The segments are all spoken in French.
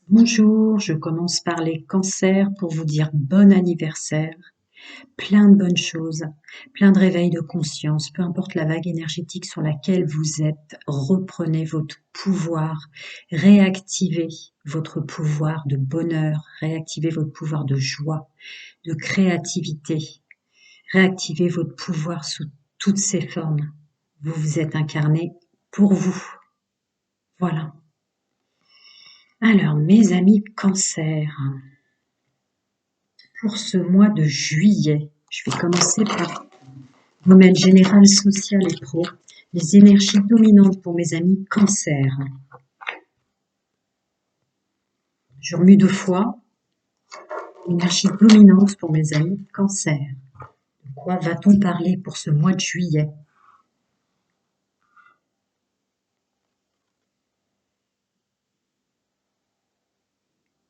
Bonjour, je commence par les cancers pour vous dire bon anniversaire, plein de bonnes choses, plein de réveils de conscience, peu importe la vague énergétique sur laquelle vous êtes, reprenez votre pouvoir, réactivez votre pouvoir de bonheur, réactivez votre pouvoir de joie, de créativité, réactivez votre pouvoir sous toutes ses formes. Vous vous êtes incarné pour vous. Voilà. Alors, mes amis cancer, pour ce mois de juillet, je vais commencer par domaine général, social et pro, les énergies dominantes pour mes amis cancer. Je remue deux fois, énergie dominante pour mes amis cancer. De quoi va-t-on parler pour ce mois de juillet?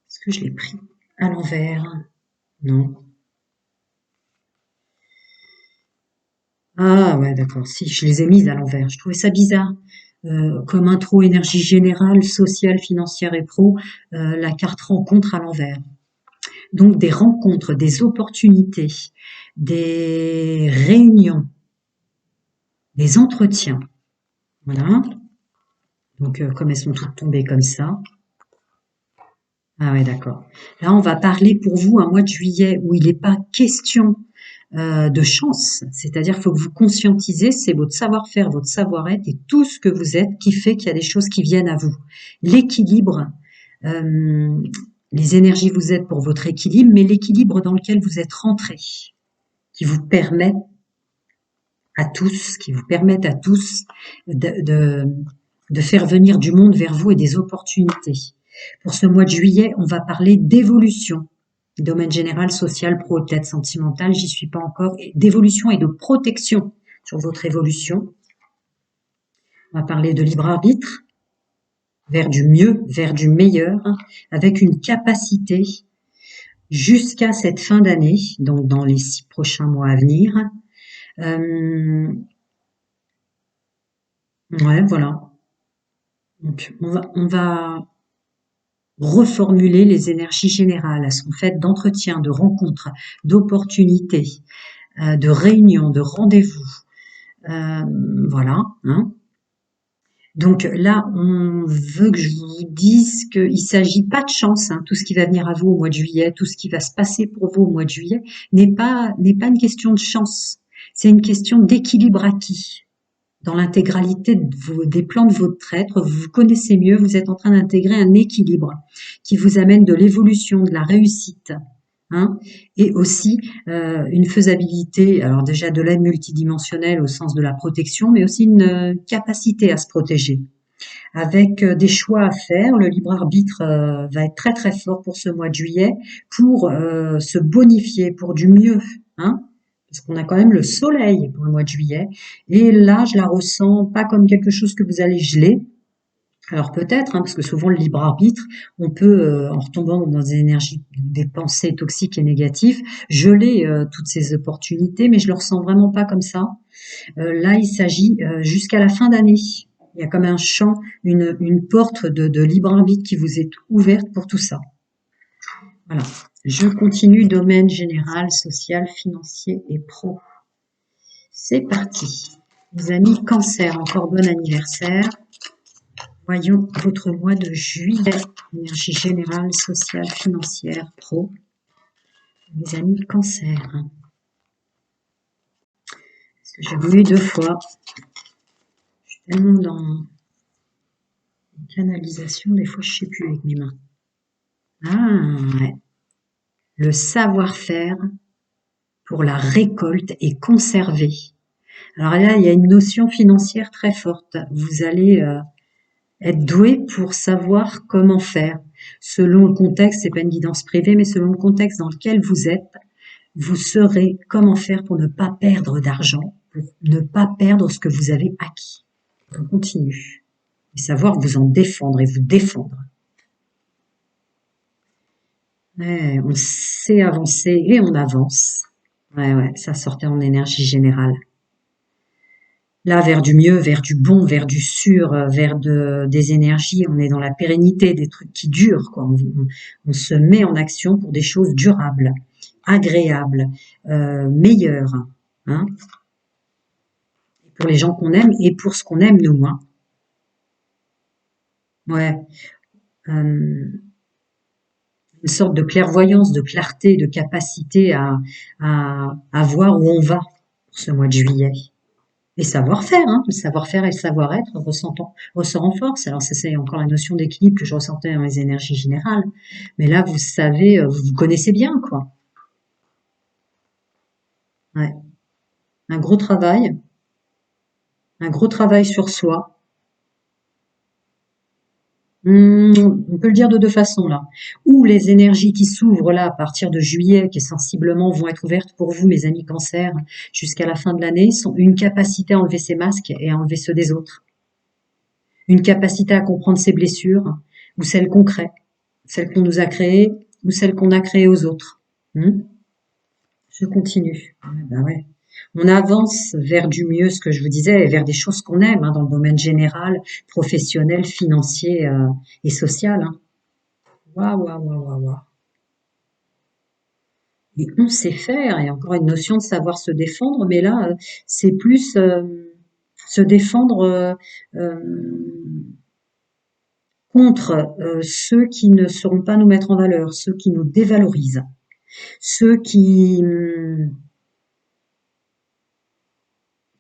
Est-ce que je l'ai pris à l'envers? Non. Ah ouais, d'accord, si, je les ai mises à l'envers. Je trouvais ça bizarre. Comme intro, énergie générale, sociale, financière et pro, la carte rencontre à l'envers. Donc des rencontres, des opportunités, des réunions, des entretiens. Voilà. Donc comme elles sont toutes tombées comme ça. Ah ouais, d'accord. Là, on va parler pour vous un mois de juillet où il n'est pas question de chance. C'est-à-dire qu'il faut que vous conscientisez, c'est votre savoir-faire, votre savoir-être et tout ce que vous êtes qui fait qu'il y a des choses qui viennent à vous. L'équilibre, euh, les énergies vous aident pour votre équilibre, mais l'équilibre dans lequel vous êtes rentré, qui vous permet qui vous permettent à tous de faire venir du monde vers vous et des opportunités. Pour ce mois de juillet, on va parler d'évolution. Domaine général, social, pro, peut-être sentimental, j'y suis pas encore. D'évolution et de protection sur votre évolution. On va parler de libre arbitre, vers du mieux, vers du meilleur, avec une capacité jusqu'à cette fin d'année, donc dans les 6 prochains mois à venir. Ouais, voilà. Donc, on va reformuler les énergies générales. Elles sont faites d'entretiens, de rencontres, d'opportunités, de réunions, de rendez-vous. Euh, voilà. Hein. Donc là, on veut que je vous dise qu'il ne s'agit pas de chance. Hein. Tout ce qui va venir à vous au mois de juillet, tout ce qui va se passer pour vous au mois de juillet n'est pas une question de chance. C'est une question d'équilibre acquis. Dans l'intégralité des plans de votre être, vous vous connaissez mieux, vous êtes en train d'intégrer un équilibre qui vous amène de l'évolution, de la réussite, hein, et aussi une faisabilité, alors déjà de l'aide multidimensionnelle au sens de la protection, mais aussi une capacité à se protéger. Avec des choix à faire, le libre arbitre va être très très fort pour ce mois de juillet, pour se bonifier, pour du mieux, hein, parce qu'on a quand même le soleil pour le mois de juillet. Et là, je la ressens pas comme quelque chose que vous allez geler. Alors peut-être, hein, parce que souvent le libre arbitre, on peut, en retombant dans des énergies, des pensées toxiques et négatives, geler toutes ces opportunités, mais je le ressens vraiment pas comme ça. Là, il s'agit jusqu'à la fin d'année. Il y a comme un champ, une porte de libre arbitre qui vous est ouverte pour tout ça. Voilà. Je continue, domaine général, social, financier et pro. C'est parti. Les amis cancer, encore bon anniversaire. Voyons votre mois de juillet. Énergie générale, sociale, financière, pro. Les amis cancer. Parce que j'ai voulu deux fois. Je suis tellement dans une canalisation, des fois je sais plus avec mes mains. Ah, ouais. Le savoir-faire pour la récolte est conservé. Alors là, il y a une notion financière très forte. Vous allez être doué pour savoir comment faire. Selon le contexte, c'est pas une guidance privée, mais selon le contexte dans lequel vous êtes, vous saurez comment faire pour ne pas perdre d'argent, pour ne pas perdre ce que vous avez acquis. On continue. Et savoir vous en défendre et vous défendre. Ouais, on sait avancer et on avance. Ouais, ça sortait en énergie générale. là vers du mieux, vers du bon, vers du sûr, des énergies. On est dans la pérennité, des trucs qui durent, quoi. On se met en action pour des choses durables, agréables, meilleures, hein, pour les gens qu'on aime et pour ce qu'on aime nous, hein. Ouais. Euh, une sorte de clairvoyance, de clarté, de capacité à voir où on va pour ce mois de juillet. Et savoir-faire, hein, le savoir-faire et le savoir-être ressort en force. Alors ça, c'est encore la notion d'équilibre que je ressentais dans les énergies générales. Mais là, vous savez, vous connaissez bien, quoi. Ouais. Un gros travail, un gros travail sur soi. On peut le dire de deux façons là. Ou les énergies qui s'ouvrent là à partir de juillet, qui sensiblement vont être ouvertes pour vous, mes amis cancers, jusqu'à la fin de l'année, sont une capacité à enlever ses masques et à enlever ceux des autres. Une capacité à comprendre ses blessures, ou celles qu'on crée, celles qu'on nous a créées, ou celles qu'on a créées aux autres. Hmm. Je continue. Ben ouais. On avance vers du mieux, ce que je vous disais, et vers des choses qu'on aime, hein, dans le domaine général, professionnel, financier et social. Hein. Waouh, waouh, waouh, waouh, waouh. Et on sait faire, et encore une notion de savoir se défendre, mais là, c'est plus se défendre contre ceux qui ne sauront pas nous mettre en valeur, ceux qui nous dévalorisent, ceux qui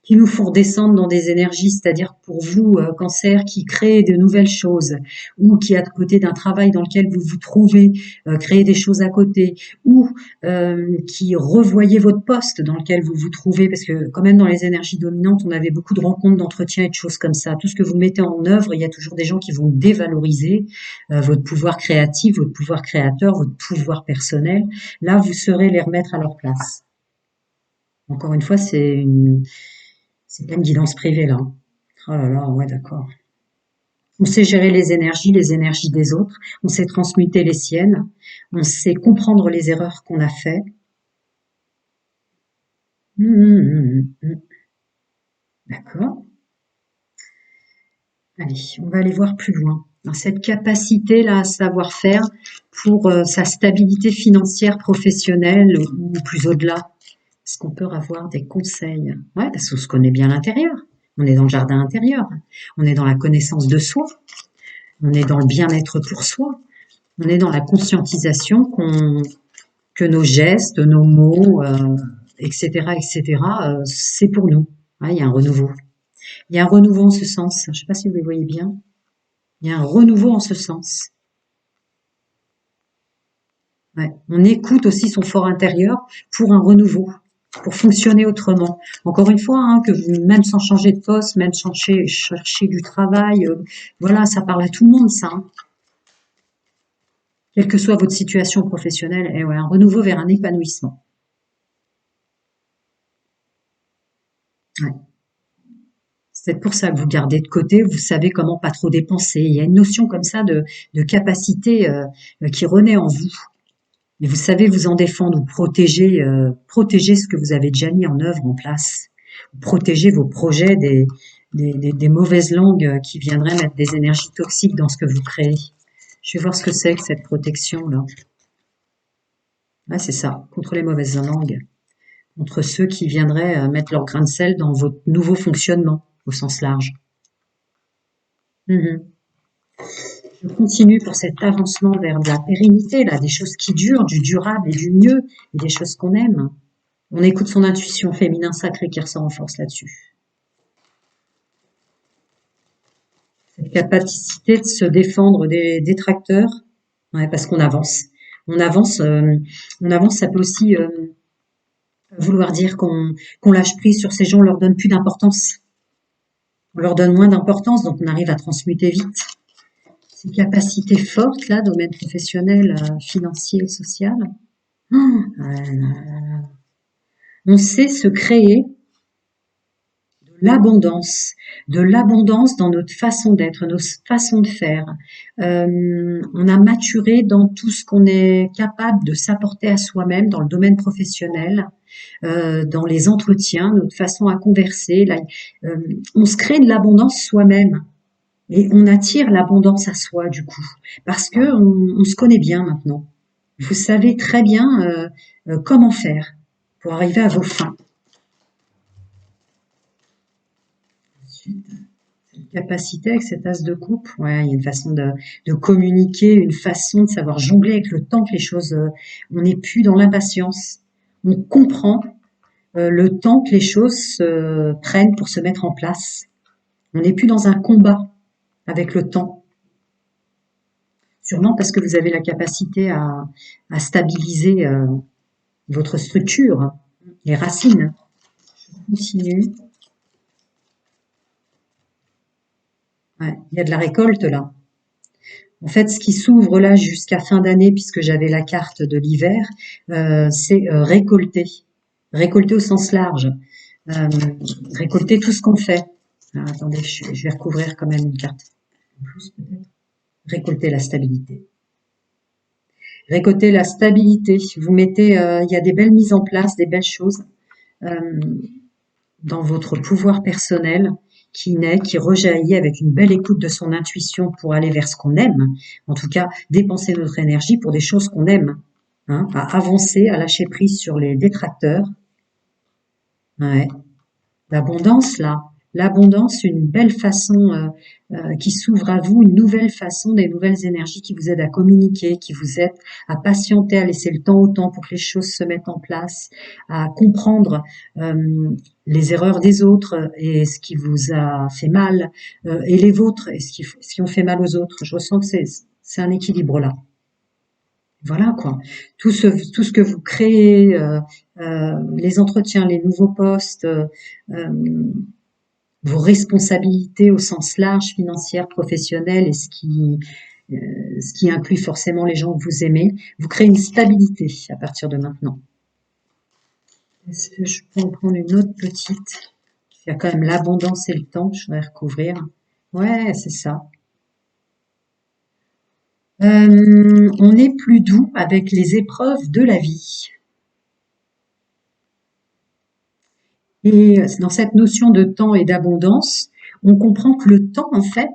nous font redescendre dans des énergies, c'est-à-dire pour vous, cancer, qui créez de nouvelles choses, ou qui à côté d'un travail dans lequel vous vous trouvez, créez des choses à côté, ou qui revoyez votre poste dans lequel vous vous trouvez, parce que quand même dans les énergies dominantes, on avait beaucoup de rencontres, d'entretiens et de choses comme ça. Tout ce que vous mettez en œuvre, il y a toujours des gens qui vont dévaloriser votre pouvoir créatif, votre pouvoir créateur, votre pouvoir personnel. Là, vous saurez les remettre à leur place. Encore une fois, c'est pas une guidance privée là. Oh là là, ouais, d'accord. On sait gérer les énergies des autres, on sait transmuter les siennes, on sait comprendre les erreurs qu'on a fait. D'accord. Allez, on va aller voir plus loin. Dans cette capacité-là à savoir faire pour sa stabilité financière, professionnelle ou plus au-delà. Est-ce qu'on peut avoir des conseils? Ouais, parce qu'on se connaît bien à l'intérieur. On est dans le jardin intérieur. On est dans la connaissance de soi. On est dans le bien-être pour soi. On est dans la conscientisation que nos gestes, nos mots, etc., c'est pour nous. Ouais, il y a un renouveau. Il y a un renouveau en ce sens. Je ne sais pas si vous les voyez bien. Il y a un renouveau en ce sens. Ouais. On écoute aussi son fort intérieur pour un renouveau, pour fonctionner autrement. Encore une fois, hein, que vous, même sans changer de poste, même sans chercher du travail, voilà, ça parle à tout le monde, ça. Hein. Quelle que soit votre situation professionnelle, et ouais, un renouveau vers un épanouissement. Ouais. C'est peut-être pour ça que vous gardez de côté, vous savez comment pas trop dépenser. Il y a une notion comme ça de capacité qui renaît en vous. Et vous savez vous en défendre ou protéger ce que vous avez déjà mis en œuvre, en place. Protéger vos projets des mauvaises langues qui viendraient mettre des énergies toxiques dans ce que vous créez. Je vais voir ce que c'est que cette protection-là. Ouais, c'est ça, contre les mauvaises langues, contre ceux qui viendraient mettre leur grain de sel dans votre nouveau fonctionnement, au sens large. Mhm. Je continue pour cet avancement vers de la pérennité, là, des choses qui durent, du durable et du mieux, et des choses qu'on aime. On écoute son intuition féminin sacré qui ressort en force là-dessus. Cette capacité de se défendre des détracteurs, ouais, parce qu'on avance. On avance, ça peut aussi vouloir dire qu'on lâche prise sur ces gens, on leur donne plus d'importance. On leur donne moins d'importance, donc on arrive à transmuter vite. Ces capacités fortes, là, domaine professionnel, financier, social. Oh, on sait se créer de l'abondance dans notre façon d'être, nos façons de faire. On a maturé dans tout ce qu'on est capable de s'apporter à soi-même dans le domaine professionnel. dans les entretiens, notre façon à converser. Là, on se crée de l'abondance soi-même et on attire l'abondance à soi du coup, parce que on se connaît bien maintenant. Vous savez très bien comment faire pour arriver à vos fins. Ensuite, cette capacité avec cet as de coupe, ouais, il y a une façon de communiquer, une façon de savoir jongler avec le temps que les choses, on n'est plus dans l'impatience. On comprend le temps que les choses se prennent pour se mettre en place. On n'est plus dans un combat avec le temps. Sûrement parce que vous avez la capacité à stabiliser votre structure, les racines. Je continue. Ouais, il y a de la récolte là. En fait, ce qui s'ouvre là jusqu'à fin d'année, puisque j'avais la carte de l'hiver, c'est récolter. Récolter au sens large. Euh, récolter tout ce qu'on fait. Alors, attendez, je vais recouvrir quand même une carte. En plus, peut-être. Récolter la stabilité. Récolter la stabilité. Vous mettez, il y a des belles mises en place, des belles choses euh, dans votre pouvoir personnel qui naît, qui rejaillit avec une belle écoute de son intuition pour aller vers ce qu'on aime. En tout cas, dépenser notre énergie pour des choses qu'on aime. Hein, à avancer, à lâcher prise sur les détracteurs. Ouais. L'abondance, là. L'abondance, une belle façon qui s'ouvre à vous, une nouvelle façon, des nouvelles énergies qui vous aident à communiquer, qui vous aident à patienter, à laisser le temps au temps pour que les choses se mettent en place, à comprendre les erreurs des autres et ce qui vous a fait mal, et les vôtres et ce qui ont fait mal aux autres. Je ressens que c'est un équilibre là. Voilà quoi. Tout ce que vous créez, les entretiens, les nouveaux postes, vos responsabilités au sens large, financières, professionnelles, et ce qui inclut forcément les gens que vous aimez, vous créez une stabilité à partir de maintenant. Est-ce que je peux en prendre une autre petite? Il y a quand même l'abondance et le temps, je voudrais recouvrir. Ouais, c'est ça. On est plus doux avec les épreuves de la vie. Et dans cette notion de temps et d'abondance, on comprend que le temps, en fait,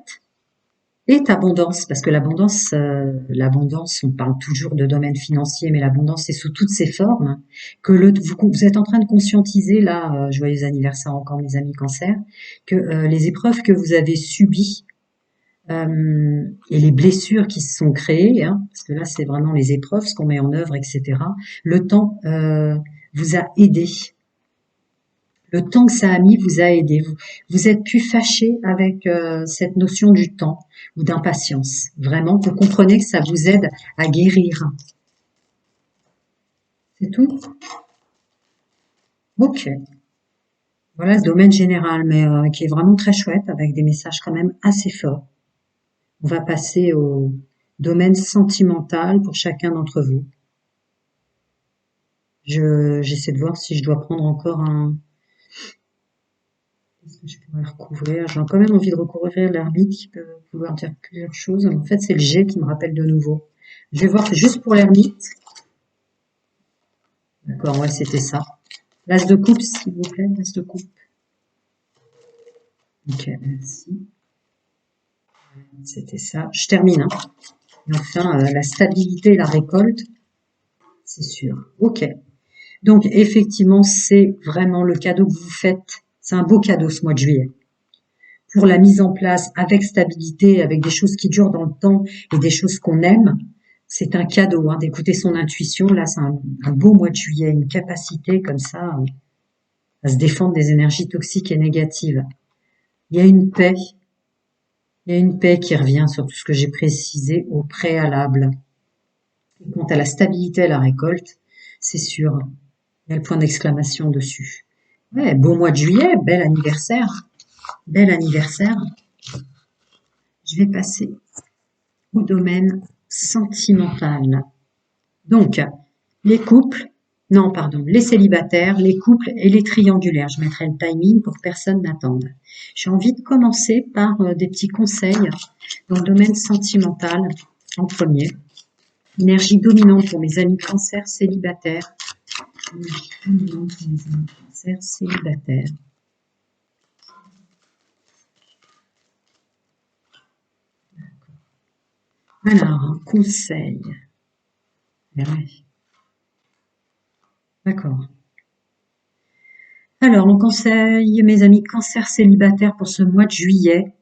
est abondance, parce que l'abondance, on parle toujours de domaine financier, mais l'abondance c'est sous toutes ses formes. Que vous êtes en train de conscientiser là, joyeux anniversaire encore mes amis cancer, que les épreuves que vous avez subies et les blessures qui se sont créées, hein, parce que là c'est vraiment les épreuves, ce qu'on met en œuvre, etc. Le temps vous a aidé. Le temps que ça a mis vous a aidé. Vous êtes plus fâché avec cette notion du temps ou d'impatience. Vraiment, vous comprenez que ça vous aide à guérir. C'est tout? Ok. Voilà le domaine général, mais qui est vraiment très chouette, avec des messages quand même assez forts. On va passer au domaine sentimental pour chacun d'entre vous. J'essaie de voir si je dois prendre encore un... Est-ce que je pourrais recouvrir? J'ai quand même envie de recouvrir l'ermite qui peut vouloir dire plusieurs choses. En fait, c'est le G qui me rappelle de nouveau. Je vais voir juste pour l'ermite. D'accord, ouais, c'était ça. L'as de coupe, s'il vous plaît, l'as de coupe. Ok, merci. C'était ça. Je termine. Hein. Et enfin, la stabilité et la récolte, c'est sûr. Ok. Donc, effectivement, c'est vraiment le cadeau que vous faites. C'est un beau cadeau ce mois de juillet. Pour la mise en place avec stabilité, avec des choses qui durent dans le temps et des choses qu'on aime, c'est un cadeau hein, d'écouter son intuition. Là, c'est un beau mois de juillet, une capacité comme ça à se défendre des énergies toxiques et négatives. Il y a une paix. Il y a une paix qui revient sur tout ce que j'ai précisé au préalable. Et quant à la stabilité à la récolte, c'est sûr. Il y a le point d'exclamation dessus. Ouais, beau mois de juillet, bel anniversaire. Bel anniversaire. Je vais passer au domaine sentimental. Donc, les couples, non, pardon, les célibataires, les couples et les triangulaires. Je mettrai le timing pour que personne n'attende. J'ai envie de commencer par des petits conseils dans le domaine sentimental en premier. Énergie dominante pour mes amis cancer célibataires. On demande pour les amis cancers célibataires. Alors, un conseil. Eh ouais, d'accord. Alors, mon conseil, mes amis cancers célibataires pour ce mois de juillet,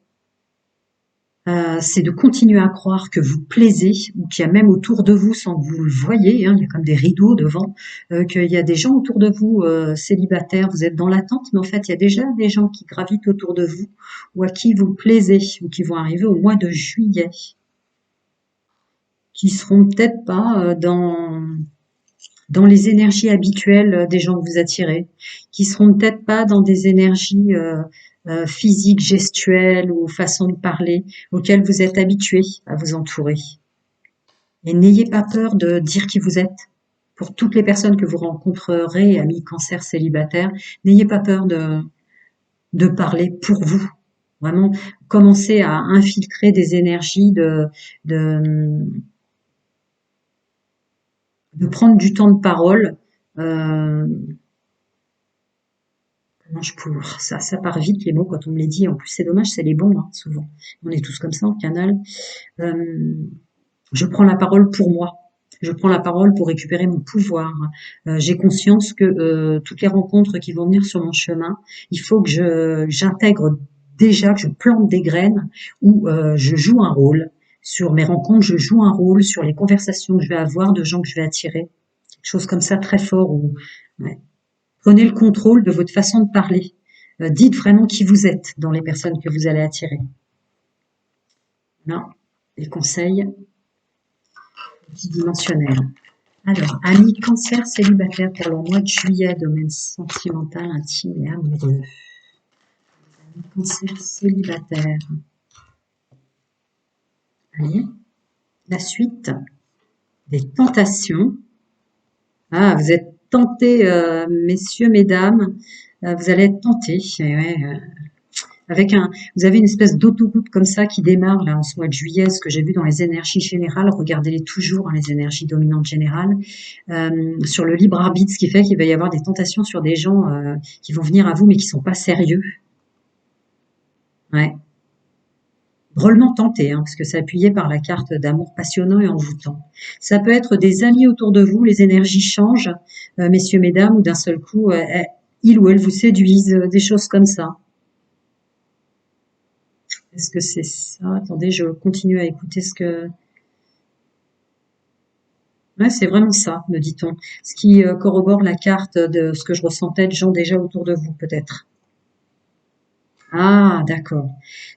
c'est de continuer à croire que vous plaisez ou qu'il y a même autour de vous, sans que vous le voyez, hein, il y a comme des rideaux devant, qu'il y a des gens autour de vous célibataires, vous êtes dans l'attente, mais en fait, il y a déjà des gens qui gravitent autour de vous ou à qui vous plaisez ou qui vont arriver au mois de juillet, qui seront peut-être pas dans les énergies habituelles des gens que vous attirez, qui seront peut-être pas dans des énergies physiques, gestuelles ou façons de parler auxquelles vous êtes habitué à vous entourer. Et n'ayez pas peur de dire qui vous êtes. Pour toutes les personnes que vous rencontrerez, amis cancer célibataires, n'ayez pas peur de parler pour vous. Vraiment, commencez à infiltrer des énergies de, de prendre du temps de parole. Euh, Comment je peux, ça part vite les mots quand on me les dit. En plus, c'est dommage, c'est les bons, hein, souvent. On est tous comme ça en canal. Euh, je prends la parole pour moi. Je prends la parole pour récupérer mon pouvoir. J'ai conscience que toutes les rencontres qui vont venir sur mon chemin, il faut que j'intègre déjà, que je plante des graines où je joue un rôle. Sur mes rencontres, je joue un rôle sur les conversations que je vais avoir, de gens que je vais attirer. Quelque chose comme ça très fort. Ouais. Prenez le contrôle de votre façon de parler. Dites vraiment qui vous êtes dans les personnes que vous allez attirer. Là, les conseils multidimensionnels. Alors, amis cancer célibataire pour le mois de juillet, domaine sentimental, intime et amoureux. Amis cancer célibataire. Allez, la suite des tentations. Ah, vous êtes tentés, messieurs, mesdames. Vous allez être tentés. Ouais, vous avez une espèce d'autoroute comme ça qui démarre là en ce mois de juillet, ce que j'ai vu dans les énergies générales, regardez-les toujours, hein, les énergies dominantes générales, sur le libre arbitre, ce qui fait qu'il va y avoir des tentations sur des gens qui vont venir à vous mais qui sont pas sérieux. Ouais. Drôlement tenté, hein, parce que c'est appuyé par la carte d'amour passionnant et envoûtant. Ça peut être des amis autour de vous, les énergies changent, messieurs, mesdames, ou d'un seul coup, ils ou elles vous séduisent, des choses comme ça. Est-ce que c'est ça? Attendez, je continue à écouter ce que... Ouais, c'est vraiment ça, me dit-on. Ce qui corrobore la carte de ce que je ressentais de gens déjà autour de vous, peut-être. Ah, d'accord.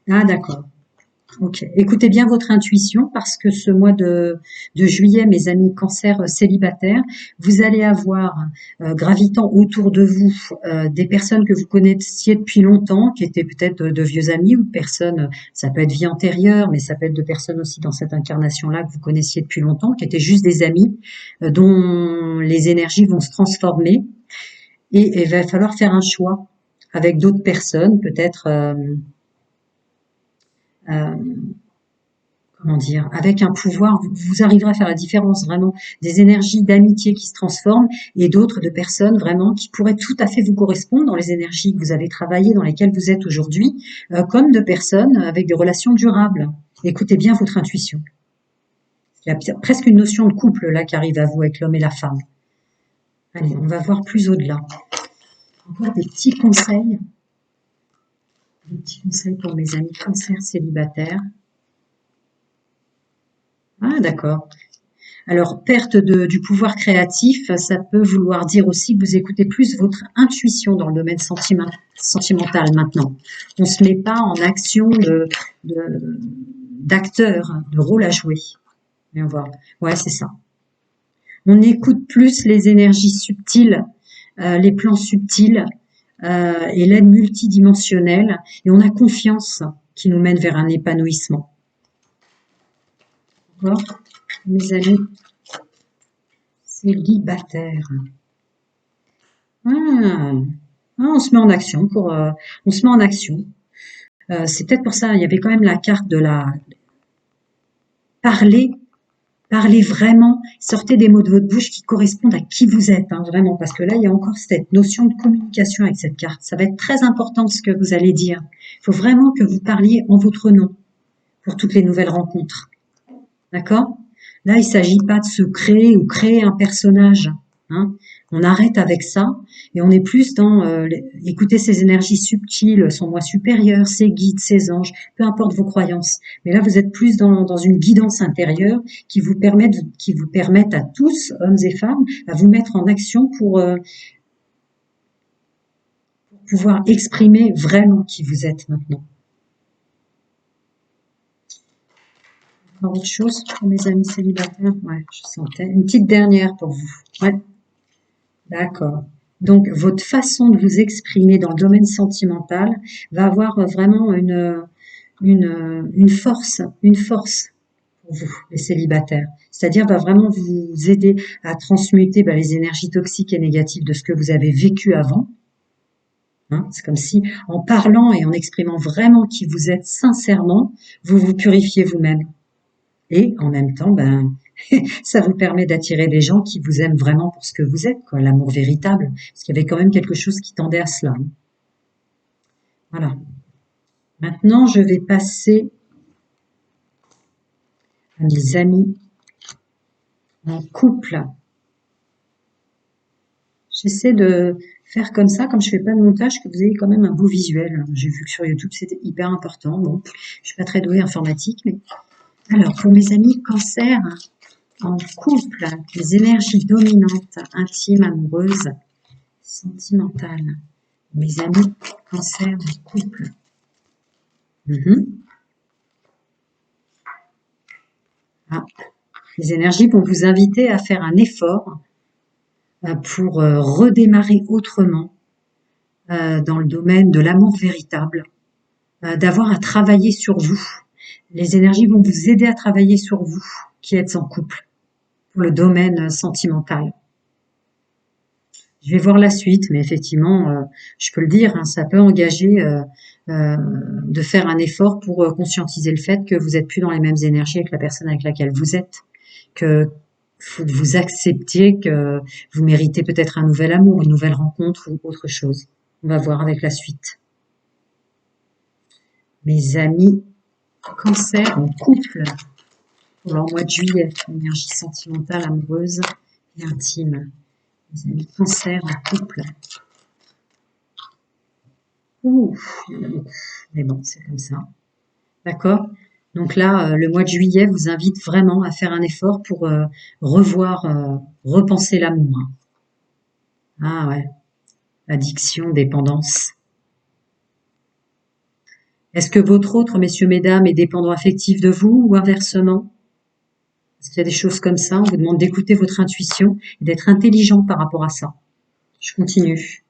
Ah, d'accord. Ok. Écoutez bien votre intuition parce que ce mois de juillet, mes amis cancer célibataires, vous allez avoir gravitant autour de vous des personnes que vous connaissiez depuis longtemps, qui étaient peut-être de vieux amis ou de personnes, ça peut être vie antérieure, mais ça peut être de personnes aussi dans cette incarnation-là que vous connaissiez depuis longtemps, qui étaient juste des amis, dont les énergies vont se transformer et il va falloir faire un choix avec d'autres personnes, peut-être. Euh, comment dire, avec un pouvoir, vous arriverez à faire la différence vraiment des énergies d'amitié qui se transforment et d'autres de personnes vraiment qui pourraient tout à fait vous correspondre dans les énergies que vous avez travaillées, dans lesquelles vous êtes aujourd'hui, comme de personnes avec des relations durables. Écoutez bien votre intuition. Il y a presque une notion de couple là qui arrive à vous avec l'homme et la femme. Allez, on va voir plus au-delà. Encore des petits conseils pour mes amis cancer célibataires. Ah, d'accord. Alors, perte du pouvoir créatif, ça peut vouloir dire aussi que vous écoutez plus votre intuition dans le domaine sentimental maintenant. On se met pas en action d'acteur, de rôle à jouer. Et on va, ouais, c'est ça. On écoute plus les énergies subtiles, les plans subtils et l'aide multidimensionnelle, et on a confiance qui nous mène vers un épanouissement. D'accord, mes amis célibataires. Ah, on se met en action on se met en action. C'est peut-être pour ça, il y avait quand même la carte de la parler, Parlez vraiment, sortez des mots de votre bouche qui correspondent à qui vous êtes, hein, vraiment, parce que là, il y a encore cette notion de communication avec cette carte. Ça va être très important ce que vous allez dire. Il faut vraiment que vous parliez en votre nom pour toutes les nouvelles rencontres. D'accord? Là, il ne s'agit pas de se créer ou créer un personnage. Hein. On arrête avec ça et on est plus dans écouter ces énergies subtiles, son moi supérieur, ses guides, ses anges, peu importe vos croyances. Mais là, vous êtes plus dans une guidance intérieure qui vous permettent à tous, hommes et femmes, à vous mettre en action pour pouvoir exprimer vraiment qui vous êtes maintenant. Encore autre chose pour mes amis célibataires? Ouais, je sentais. Une petite dernière pour vous. Ouais, d'accord. Donc, votre façon de vous exprimer dans le domaine sentimental va avoir vraiment une force pour vous, les célibataires. C'est-à-dire va vraiment vous aider à transmuter les énergies toxiques et négatives de ce que vous avez vécu avant. Hein, c'est comme si, en parlant et en exprimant vraiment qui vous êtes sincèrement, vous vous purifiez vous-même. Et en même temps, ça vous permet d'attirer des gens qui vous aiment vraiment pour ce que vous êtes, quoi, l'amour véritable. Parce qu'il y avait quand même quelque chose qui tendait à cela. Voilà. Maintenant, je vais passer à mes amis en couple. J'essaie de faire comme ça, comme je fais pas de montage, que vous ayez quand même un beau visuel. J'ai vu que sur YouTube, c'était hyper important. Bon, je suis pas très douée informatique, mais alors, pour mes amis cancer, en couple, les énergies dominantes, intimes, amoureuses, sentimentales. Mes amis cancer en couple. Ah. Les énergies vont vous inviter à faire un effort pour redémarrer autrement dans le domaine de l'amour véritable, d'avoir à travailler sur vous. Les énergies vont vous aider à travailler sur vous qui êtes en couple pour le domaine sentimental. Je vais voir la suite, mais effectivement, je peux le dire, hein, ça peut engager de faire un effort pour conscientiser le fait que vous n'êtes plus dans les mêmes énergies avec la personne avec laquelle vous êtes, que vous acceptiez que vous méritez peut-être un nouvel amour, une nouvelle rencontre ou autre chose. On va voir avec la suite. Mes amis cancer en couple pour leur mois de juillet, énergie sentimentale, amoureuse et intime. Mes amis cancer en couple. Ouh, il y en a beaucoup. Mais bon, c'est comme ça. D'accord? Donc là, le mois de juillet vous invite vraiment à faire un effort pour revoir, repenser l'amour. Ah ouais, addiction, dépendance. Est-ce que votre autre, messieurs, mesdames, est dépendant affectif de vous ou inversement? Est-ce qu'il y a des choses comme ça? On vous demande d'écouter votre intuition et d'être intelligent par rapport à ça. Je continue.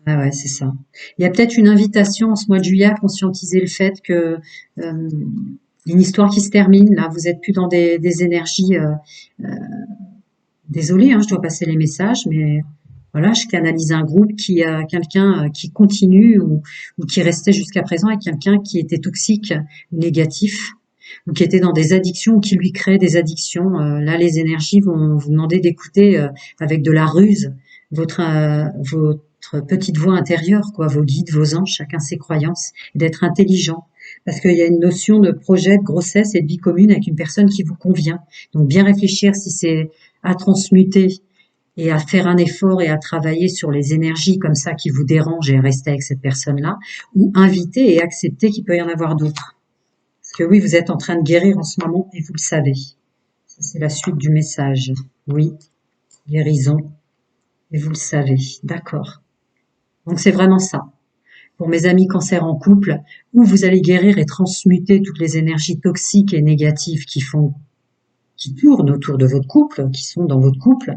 Ah ouais, c'est ça. Il y a peut-être une invitation en ce mois de juillet à conscientiser le fait que une histoire qui se termine. Là, vous êtes plus dans des énergies. Désolée, hein, je dois passer les messages, mais voilà, je canalise un groupe qui a quelqu'un qui continue ou qui restait jusqu'à présent avec quelqu'un qui était toxique ou négatif ou qui était dans des addictions ou qui lui crée des addictions. Là, les énergies vont vous demander d'écouter avec de la ruse votre petite voix intérieure, quoi, vos guides, vos anges, chacun ses croyances, et d'être intelligent. Parce qu'il y a une notion de projet, de grossesse et de vie commune avec une personne qui vous convient. Donc bien réfléchir si c'est à transmuter et à faire un effort et à travailler sur les énergies comme ça qui vous dérangent et rester avec cette personne-là, ou inviter et accepter qu'il peut y en avoir d'autres. Parce que oui, vous êtes en train de guérir en ce moment et vous le savez. Ça, c'est la suite du message. Oui, guérison. Et vous le savez. D'accord. Donc c'est vraiment ça. Pour mes amis cancer en couple, où vous allez guérir et transmuter toutes les énergies toxiques et négatives qui tournent autour de votre couple, qui sont dans votre couple.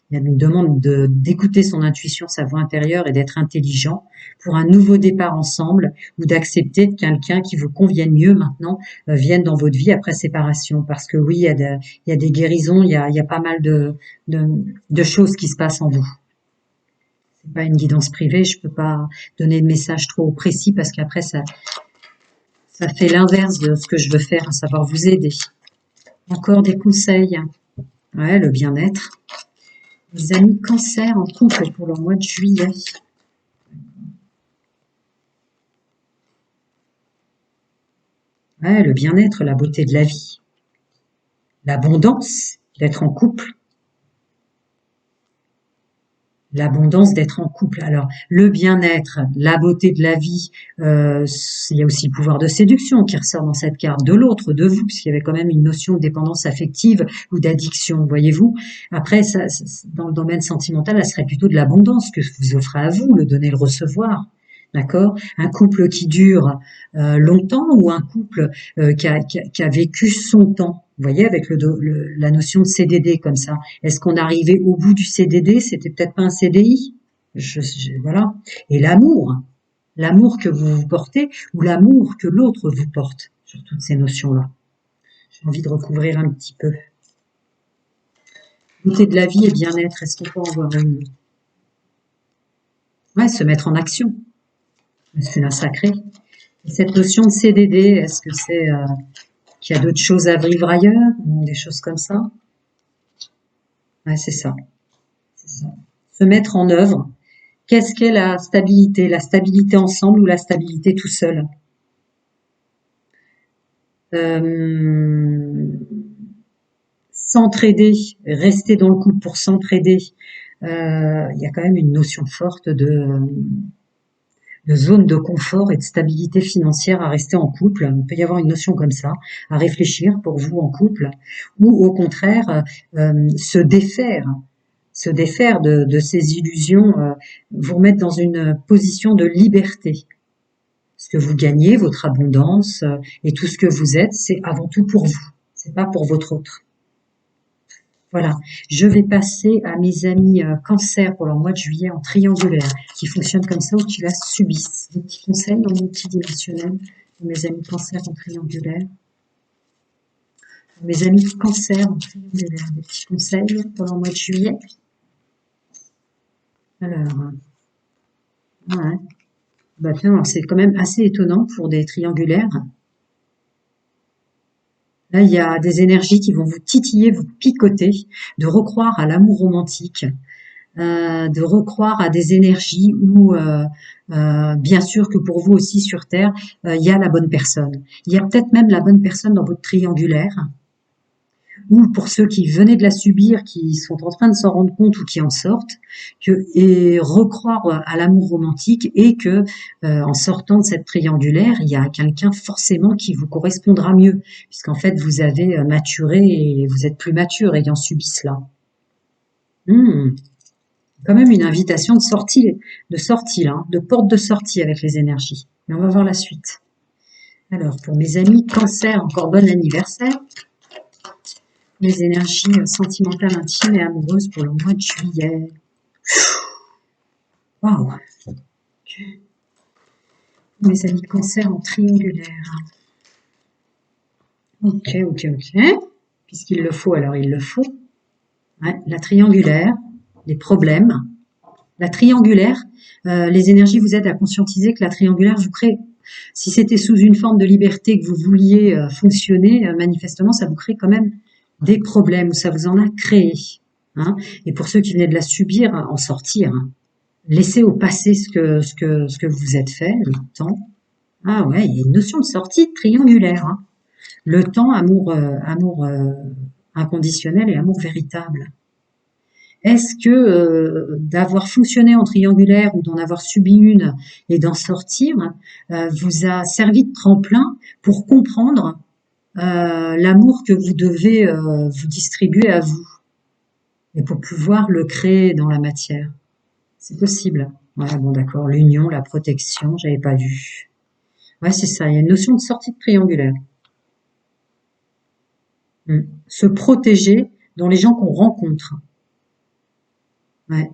Il y a une demande d'écouter son intuition, sa voix intérieure et d'être intelligent pour un nouveau départ ensemble ou d'accepter que quelqu'un qui vous convienne mieux maintenant vienne dans votre vie après séparation. Parce que oui, il y a des guérisons, il y a pas mal de choses qui se passent en vous. C'est pas une guidance privée, je peux pas donner de message trop précis parce qu'après ça fait l'inverse de ce que je veux faire, à savoir vous aider. Encore des conseils. Ouais, le bien-être. Les amis cancer en couple pour le mois de juillet. Ouais, le bien-être, la beauté de la vie. L'abondance d'être en couple. L'abondance d'être en couple. Alors, le bien-être, la beauté de la vie, il y a aussi le pouvoir de séduction qui ressort dans cette carte, de l'autre, de vous, puisqu'il y avait quand même une notion de dépendance affective ou d'addiction, voyez-vous. Après, dans le domaine sentimental, ça serait plutôt de l'abondance que vous offrez à vous, le donner, le recevoir. D'accord? Un couple qui dure longtemps ou un couple qui a vécu son temps. Vous voyez, avec la notion de CDD comme ça. Est-ce qu'on arrivait au bout du CDD? C'était peut-être pas un CDI? Voilà. Et l'amour que vous vous portez ou l'amour que l'autre vous porte sur toutes ces notions-là. J'ai envie de recouvrir un petit peu. Beauté de la vie et bien-être, est-ce qu'on peut en voir une? Ouais, se mettre en action. C'est un sacré. Et cette notion de CDD, est-ce que c'est qu'il y a d'autres choses à vivre ailleurs ou des choses comme ça? Ouais, c'est ça. C'est ça. Se mettre en œuvre. Qu'est-ce qu'est la stabilité? La stabilité ensemble ou la stabilité tout seul? Euh, S'entraider, rester dans le couple pour s'entraider. Il y a quand même une notion forte de zone de confort et de stabilité financière à rester en couple. Il peut y avoir une notion comme ça, à réfléchir pour vous en couple, ou au contraire, se défaire de ces illusions, vous remettre dans une position de liberté. Ce que vous gagnez, votre abondance et tout ce que vous êtes, c'est avant tout pour vous. C'est pas pour votre autre. Voilà. Je vais passer à mes amis cancer pour leur mois de juillet en triangulaire, qui fonctionnent comme ça ou qui la subissent. Des petits conseils dans multidimensionnel pour mes amis cancer en triangulaire. Pour mes amis cancer en triangulaire, des petits conseils pour leur mois de juillet. Alors, ouais. Bah tiens, c'est quand même assez étonnant pour des triangulaires. Là, il y a des énergies qui vont vous titiller, vous picoter, de recroire à l'amour romantique, de recroire à des énergies où, bien sûr que pour vous aussi sur Terre, il y a la bonne personne. Il y a peut-être même la bonne personne dans votre triangulaire, ou pour ceux qui venaient de la subir, qui sont en train de s'en rendre compte ou qui en sortent, et recroire à l'amour romantique et que en sortant de cette triangulaire, il y a quelqu'un forcément qui vous correspondra mieux, puisqu'en fait vous avez maturé et vous êtes plus mature ayant subi cela. Quand même une invitation de sortie là, de porte de sortie avec les énergies. Et on va voir la suite. Alors pour mes amis cancer, encore bon anniversaire. Les énergies sentimentales, intimes et amoureuses pour le mois de juillet. Waouh! Mes amis cancer en triangulaire. Ok. Puisqu'il le faut, alors il le faut. Ouais, la triangulaire, les problèmes. La triangulaire, les énergies vous aident à conscientiser que la triangulaire vous crée. Si c'était sous une forme de liberté que vous vouliez fonctionner, manifestement, ça vous crée quand même des problèmes, ou ça vous en a créé. Hein. Et pour ceux qui venaient de la subir, en sortir. Hein. Laissez au passé ce que vous êtes fait, le temps. Ah ouais, il y a une notion de sortie triangulaire. Hein. Le temps, amour inconditionnel et amour véritable. Est-ce que d'avoir fonctionné en triangulaire ou d'en avoir subi une et d'en sortir vous a servi de tremplin pour comprendre l'amour que vous devez vous distribuer à vous et pour pouvoir le créer dans la matière? C'est possible. Ouais, bon d'accord. L'union, la protection, j'avais pas vu. Ouais, c'est ça. Il y a une notion de sortie de triangulaire. Se protéger dans les gens qu'on rencontre. Ouais.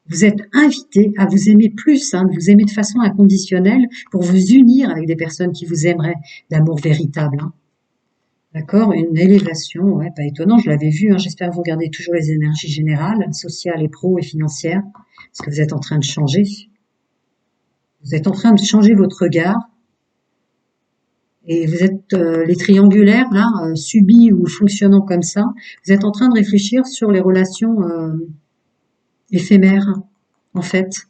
Vous êtes invité à vous aimer plus, hein, de vous aimer de façon inconditionnelle pour vous unir avec des personnes qui vous aimeraient d'amour véritable. Hein. D'accord? Une élévation, ouais, pas étonnant, je l'avais vu. Hein, j'espère que vous gardez toujours les énergies générales, sociales et pro et financières, parce que vous êtes en train de changer. Vous êtes en train de changer votre regard. Et vous êtes, les triangulaires, là, subis ou fonctionnant comme ça, vous êtes en train de réfléchir sur les relations éphémères, en fait.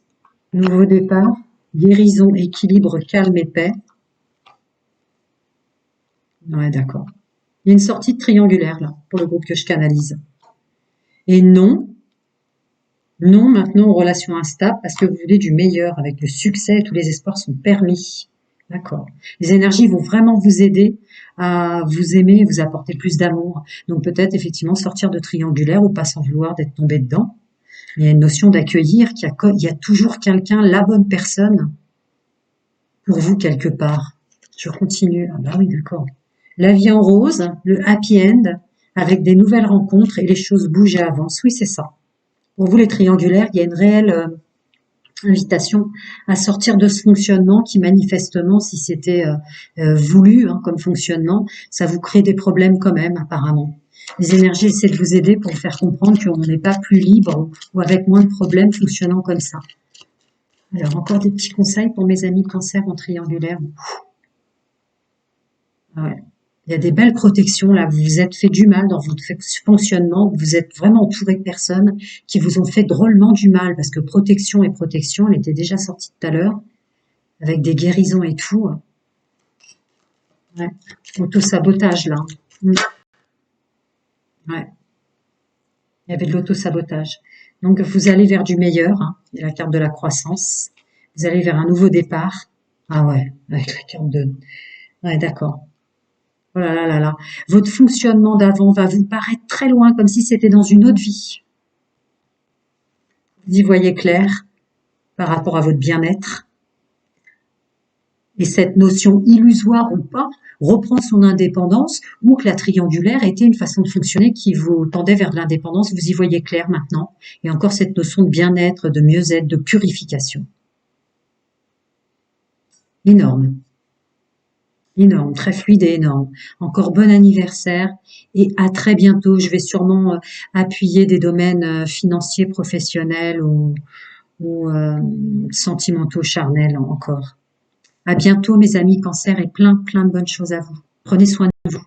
Nouveau départ, guérison, équilibre, calme et paix. Ouais, d'accord. Il y a une sortie de triangulaire, là, pour le groupe que je canalise. Et non, non maintenant aux relations instables, parce que vous voulez du meilleur, avec le succès, tous les espoirs sont permis. D'accord. Les énergies vont vraiment vous aider à vous aimer, vous apporter plus d'amour. Donc peut-être effectivement sortir de triangulaire ou pas s'en vouloir d'être tombé dedans. Il y a une notion d'accueillir, il y a toujours quelqu'un, la bonne personne pour vous quelque part. Je continue. Ah bah oui, d'accord. La vie en rose, le happy end, avec des nouvelles rencontres et les choses bougent et avancent. Oui, c'est ça. Pour vous, les triangulaires, il y a une réelle invitation à sortir de ce fonctionnement qui, manifestement, si c'était voulu comme fonctionnement, ça vous crée des problèmes quand même, apparemment. Les énergies essaient de vous aider pour vous faire comprendre qu'on n'est pas plus libre ou avec moins de problèmes fonctionnant comme ça. Alors, encore des petits conseils pour mes amis cancer en triangulaire. Ouais. Il y a des belles protections là, vous vous êtes fait du mal dans votre fonctionnement, vous êtes vraiment entouré de personnes qui vous ont fait drôlement du mal parce que protection et protection, elle était déjà sortie tout à l'heure avec des guérisons et tout. Ouais. Auto-sabotage là. Mm. Ouais. Il y avait de l'auto-sabotage. Donc vous allez vers du meilleur, il y a la carte de la croissance. Vous allez vers un nouveau départ. Ah ouais, avec la carte de... Ouais, d'accord. Oh là là là là. Votre fonctionnement d'avant va vous paraître très loin, comme si c'était dans une autre vie. Vous y voyez clair par rapport à votre bien-être. Et cette notion illusoire ou pas reprend son indépendance ou que la triangulaire était une façon de fonctionner qui vous tendait vers l'indépendance. Vous y voyez clair maintenant. Et encore cette notion de bien-être, de mieux-être, de purification. Énorme. Énorme, très fluide et énorme. Encore bon anniversaire et à très bientôt. Je vais sûrement appuyer des domaines financiers, professionnels ou sentimentaux, charnels encore. À bientôt mes amis cancer et plein plein de bonnes choses à vous. Prenez soin de vous.